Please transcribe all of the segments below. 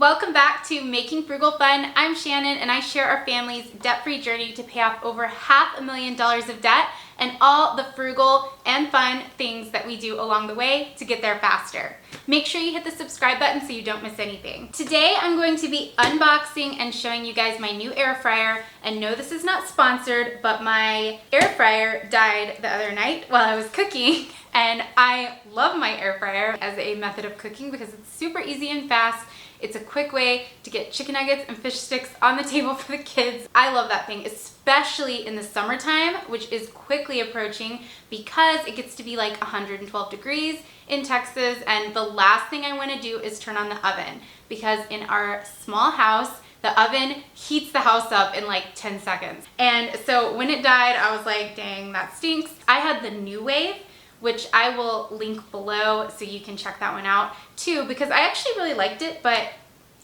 Welcome back to Making Frugal Fun. I'm Shannon and I share our family's debt-free journey to pay off over $500,000 of debt and all the frugal and fun things that we do along the way to get there faster. Make sure you hit the subscribe button so you don't miss anything. Today I'm going to be unboxing and showing you guys my new air fryer. And no, this is not sponsored, but my air fryer died the other night while I was cooking. And I love my air fryer as a method of cooking because it's super easy and fast. It's a quick way to get chicken nuggets and fish sticks on the table for the kids. I love that thing, especially in the summertime, which is quickly approaching because it gets to be like 112 degrees in Texas. And the last thing I want to do is turn on the oven because in our small house, the oven heats the house up in like 10 seconds. And so when it died, I was like, dang, that stinks. I had the New Wave, which I will link below so you can check that one out too, because I actually really liked it, but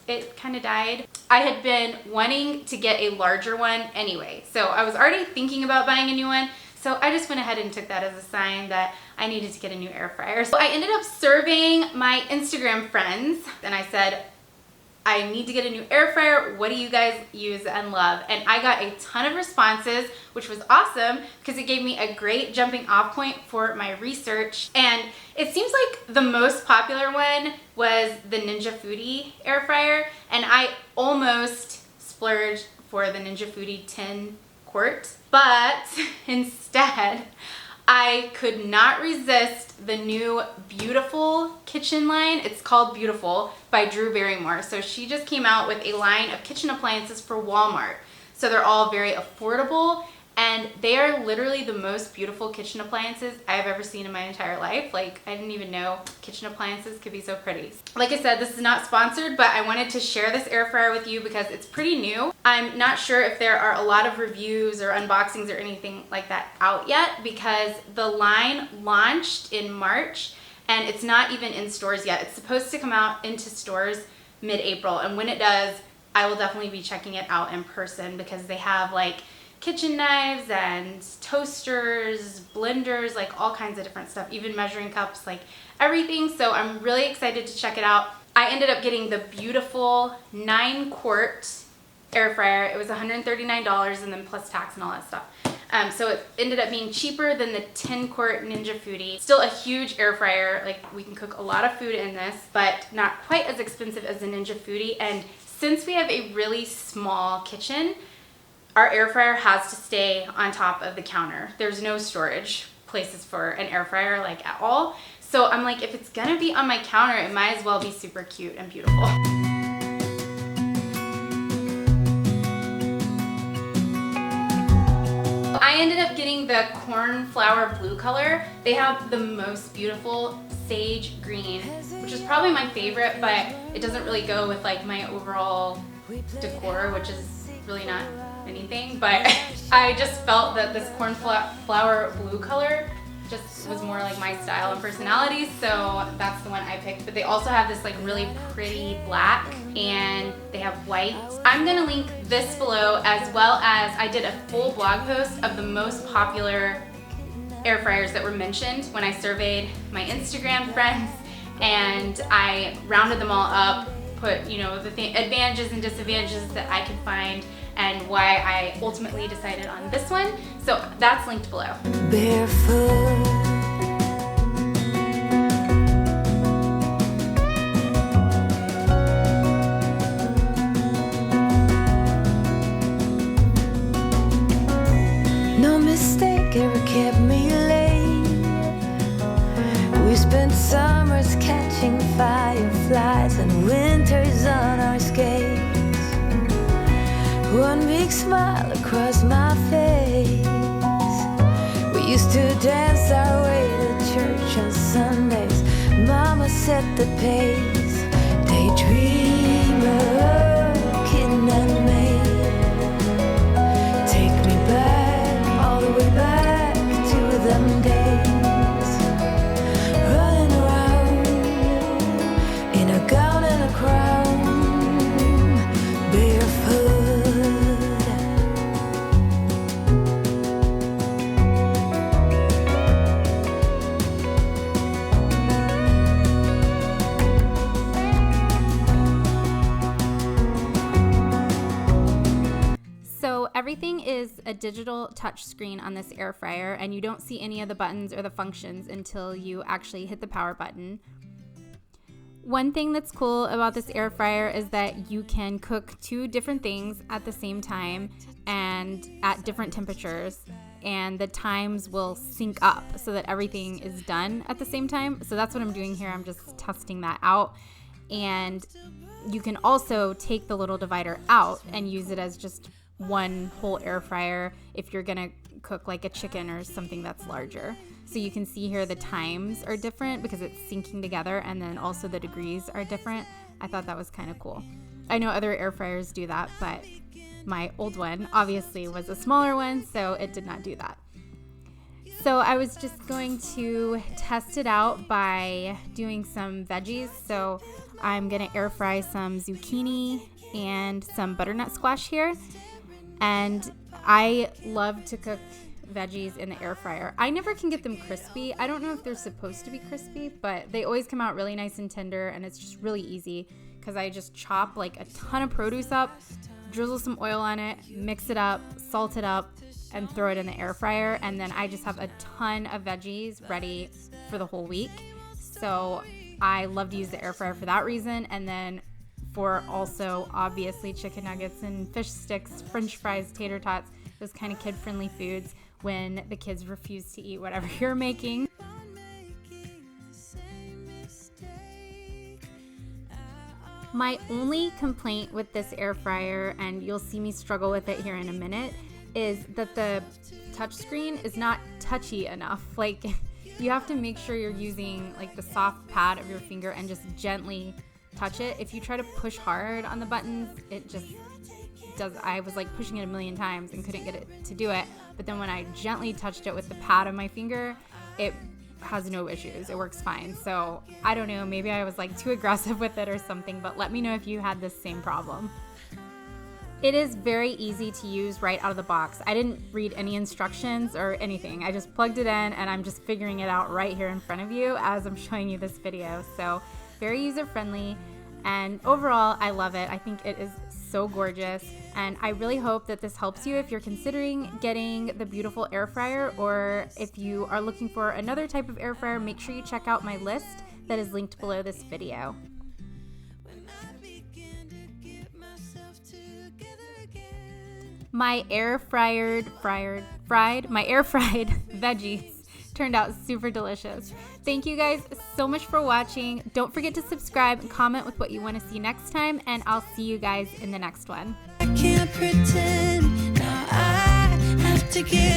it kind of died. I had been wanting to get a larger one anyway, so I was already thinking about buying a new one, so I just went ahead and took that as a sign that I needed to get a new air fryer. So I ended up surveying my Instagram friends, and I said, I need to get a new air fryer. What do you guys use and love? And I got a ton of responses, which was awesome because it gave me a great jumping off point for my research. And it seems like the most popular one was the Ninja Foodi air fryer. And I almost splurged for the Ninja Foodi 10 quart, but instead I could not resist the new Beautiful kitchen line. It's called Beautiful by Drew Barrymore. So she just came out with a line of kitchen appliances for Walmart. So they're all very affordable and they are literally the most beautiful kitchen appliances I've ever seen in my entire life. Like, I didn't even know kitchen appliances could be so pretty. Like I said, this is not sponsored, but I wanted to share this air fryer with you because it's pretty new. I'm not sure if there are a lot of reviews or unboxings or anything like that out yet because the line launched in March and it's not even in stores yet. It's supposed to come out into stores mid-April, and when it does, I will definitely be checking it out in person because they have like kitchen knives and toasters, blenders, like all kinds of different stuff, even measuring cups, like everything. So I'm really excited to check it out. I ended up getting the Beautiful 9 quart air fryer. It was $139 and then plus tax and all that stuff. So it ended up being cheaper than the 10 quart Ninja Foodi. Still a huge air fryer. Like, we can cook a lot of food in this, but not quite as expensive as the Ninja Foodi. And since we have a really small kitchen, our air fryer has to stay on top of the counter. There's no storage places for an air fryer like at all. So I'm like, if it's gonna be on my counter, it might as well be super cute and beautiful. I ended up getting the cornflower blue color. They have the most beautiful sage green, which is probably my favorite, but it doesn't really go with like my overall decor, which is really not anything, but I just felt that this cornflower blue color just was more like my style and personality, so that's the one I picked. But they also have this like really pretty black and they have white. I'm gonna link this below, as well as I did a full blog post of the most popular air fryers that were mentioned when I surveyed my Instagram friends, and I rounded them all up, put, you know, the advantages and disadvantages that I could find and why I ultimately decided on this one. So that's linked below. Barefoot, no mistake ever kept me late. We spent summers catching fireflies and winters on our skates. One big smile across my face. We used to dance our way to church on Sundays. Mama set the pace. Daydreamer, kitten and maid. Take me back, all the way back to them days. Running around in a gown and a crown, barefoot. everything is a digital touch screen on this air fryer, and you don't see any of the buttons or the functions until you actually hit the power button. One thing that's cool about this air fryer is that you can cook 2 different things at the same time and at different temperatures, and the times will sync up so that everything is done at the same time. So that's what I'm doing here. I'm just testing that out. And you can also take the little divider out and use it as just one whole air fryer if you're gonna cook like a chicken or something that's larger. So you can see here the times are different because it's syncing together, and then also the degrees are different. I thought that was kind of cool. I know other air fryers do that, but my old one obviously was a smaller one, so it did not do that. So I was just going to test it out by doing some veggies. So I'm gonna air fry some zucchini and some butternut squash here. And I love to cook veggies in the air fryer. I never can get them crispy. I don't know if they're supposed to be crispy, but they always come out really nice and tender, and it's just really easy because I just chop like a ton of produce up, drizzle some oil on it, mix it up, salt it up, and throw it in the air fryer, and then I just have a ton of veggies ready for the whole week. So I love to use the air fryer for that reason, and then for also obviously chicken nuggets and fish sticks, french fries, tater tots, those kind of kid-friendly foods when the kids refuse to eat whatever you're making. My only complaint with this air fryer, and you'll see me struggle with it here in a minute, is that the touchscreen is not touchy enough. Like, you have to make sure you're using like the soft pad of your finger and just gently touch it. If you try to push hard on the buttons, it just does. I was like pushing it a million times and couldn't get it to do it. But then when I gently touched it with the pad of my finger, it has no issues. It works fine. So I don't know, maybe I was like too aggressive with it or something, but let me know if you had this same problem. It is very easy to use right out of the box. I didn't read any instructions or anything. I just plugged it in and I'm just figuring it out right here in front of you as I'm showing you this video. So very user-friendly, and overall I love it. I think it is so gorgeous, and I really hope that this helps you if you're considering getting the beautiful air fryer, or if you are looking for another type of air fryer, make sure you check out my list that is linked below this video. My air fried veggies turned out super delicious. Thank you guys so much for watching. Don't forget to subscribe and comment with what you want to see next time, and I'll see you guys in the next one. I can't pretend now I have to give